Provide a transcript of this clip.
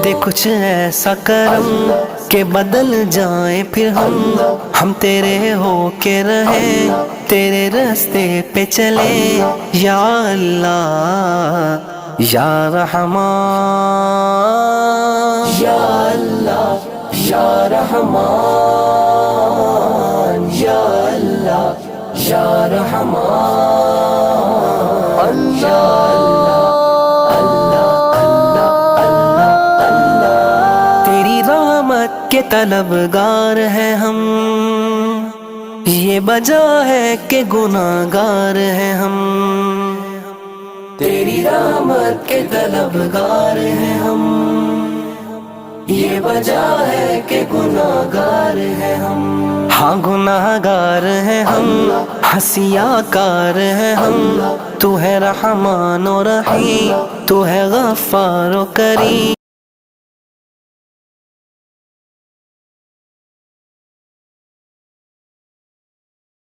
دے کچھ ایسا کرم کہ بدل جائیں پھر ہم تیرے ہو کے رہیں، تیرے راستے پہ چلیں یا اللہ یا رحمان، یا اللہ یا رحمان، یا اللہ یا رحمان، یا تیری رحمت کے طلبگار ہیں ہم، یہ وجہ ہے کہ گناہگار ہیں ہم، تیری رحمت کے طلبگار ہیں ہم، یہ وجہ ہے کہ گناہگار ہیں ہم، ہاں گناہگار ہیں ہم، ہنسیاں کار ہیں ہم، تو ہے رحمان و رحیم، تو ہے غفار و کریم۔